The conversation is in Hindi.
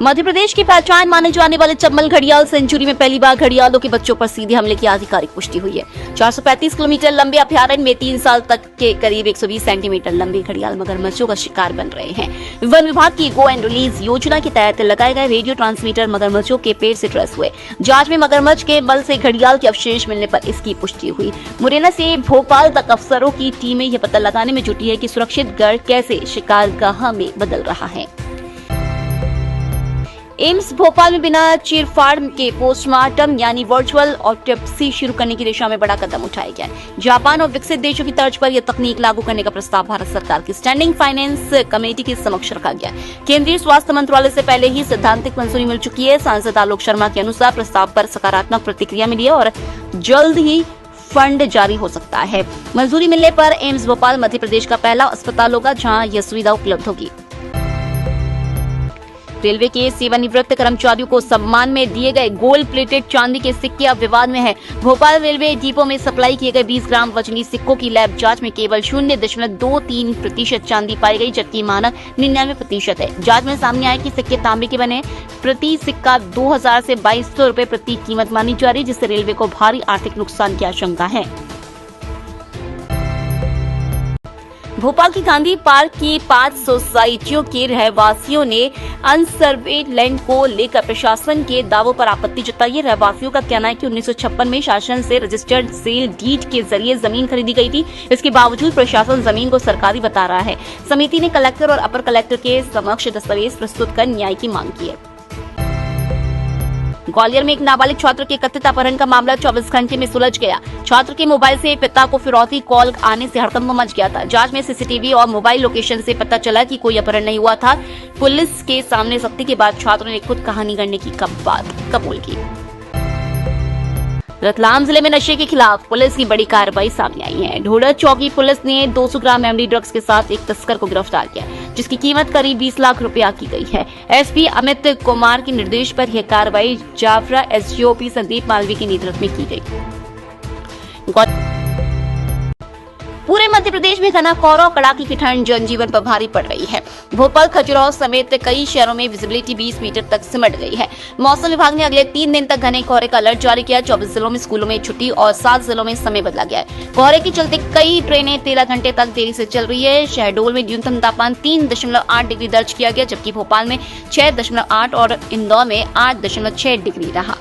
मध्य प्रदेश की पहचान माने जाने वाले चंबल घड़ियाल सेंचुरी में पहली बार घड़ियालों के बच्चों पर सीधे हमले की आधिकारिक पुष्टि हुई है। 435 किलोमीटर लंबे अभयारण्य में 3 साल तक के करीब 120 सेंटीमीटर लंबे घड़ियाल मगरमच्छों का शिकार बन रहे हैं। वन विभाग की गो एंड रिलीज योजना के तहत लगाए गए रेडियो ट्रांसमीटर मगरमच्छों के पेट से ट्रेस हुए। जांच में मगरमच्छ के मल से घड़ियाल के अवशेष मिलने पर इसकी पुष्टि हुई। मुरैना से भोपाल तक अफसरों की टीमें यह पता लगाने में जुटी है कि सुरक्षित गढ़ कैसे शिकारगाह में बदल रहा है। एम्स भोपाल में बिना चीरफाड़ के पोस्टमार्टम यानी वर्चुअल ऑटोप्सी शुरू करने की दिशा में बड़ा कदम उठाया गया है। जापान और विकसित देशों की तर्ज पर यह तकनीक लागू करने का प्रस्ताव भारत सरकार की स्टैंडिंग फाइनेंस कमेटी के समक्ष रखा गया। केंद्रीय स्वास्थ्य मंत्रालय से पहले ही सैद्धांतिक मंजूरी मिल चुकी है। सांसद आलोक शर्मा के अनुसार प्रस्ताव पर सकारात्मक प्रतिक्रिया मिली है और जल्द ही फंड जारी हो सकता है। मंजूरी मिलने पर एम्स भोपाल मध्य प्रदेश का पहला अस्पताल होगा जहां यह सुविधा उपलब्ध होगी। रेलवे के सेवानिवृत्त कर्मचारियों को सम्मान में दिए गए गोल्ड प्लेटेड चांदी के सिक्के अब विवाद में है। भोपाल रेलवे डिपो में सप्लाई किए गए 20 ग्राम वजनी सिक्कों की लैब जांच में केवल 0.23% चांदी पाई गई, जबकि मानक 99% है। जांच में सामने आया कि सिक्के तांबे के बने, प्रति सिक्का 2000 से 2200 रुपए प्रति कीमत मानी जा रही, जिससे रेलवे को भारी आर्थिक नुकसान की आशंका है। भोपाल की गांधी पार्क की 5 सोसाइटियों के रहवासियों ने अनसर्वेड लैंड को लेकर प्रशासन के दावों पर आपत्ति जताई है। रहवासियों का कहना है कि 1956 में शासन से रजिस्टर्ड सेल डीड के जरिए जमीन खरीदी गई थी। इसके बावजूद प्रशासन जमीन को सरकारी बता रहा है। समिति ने कलेक्टर और अपर कलेक्टर के समक्ष दस्तावेज प्रस्तुत कर न्याय की मांग की है। ग्वालियर में एक नाबालिग छात्र के कथित अपहरण का मामला 24 घंटे में सुलझ गया। छात्र के मोबाइल से पिता को फिरौती कॉल आने से हड़कंप मच गया था। जांच में सीसीटीवी और मोबाइल लोकेशन से पता चला कि कोई अपहरण नहीं हुआ था। पुलिस के सामने सख्ती के बाद छात्र ने खुद कहानी गढ़ने की बात कबूल की। रतलाम जिले में नशे के खिलाफ पुलिस की बड़ी कार्रवाई सामने आई है। ढोडर चौकी पुलिस ने 200 ग्राम एमडी ड्रग्स के साथ एक तस्कर को गिरफ्तार किया, जिसकी कीमत करीब 20 लाख रुपया की गई है। एसपी अमित कुमार के निर्देश पर यह कार्रवाई जाफरा एसडीओपी संदीप मालवी के नेतृत्व में की गई। पूरे मध्य प्रदेश में घना कोहरा और कड़ाके की ठंड जनजीवन पर भारी पड़ रही है। भोपाल, खजुराहो समेत कई शहरों में विजिबिलिटी 20 मीटर तक सिमट गई है। मौसम विभाग ने अगले 3 दिन तक घने कोहरे का अलर्ट जारी किया। 24 जिलों में स्कूलों में छुट्टी और 7 जिलों में समय बदला गया है। कोहरे के चलते कई ट्रेनें 13 घंटे तक देरी से चल रही है। शहडोल में न्यूनतम तापमान 3.8 डिग्री दर्ज किया गया, जबकि भोपाल में 6.8 और इंदौर में 8.6 डिग्री रहा।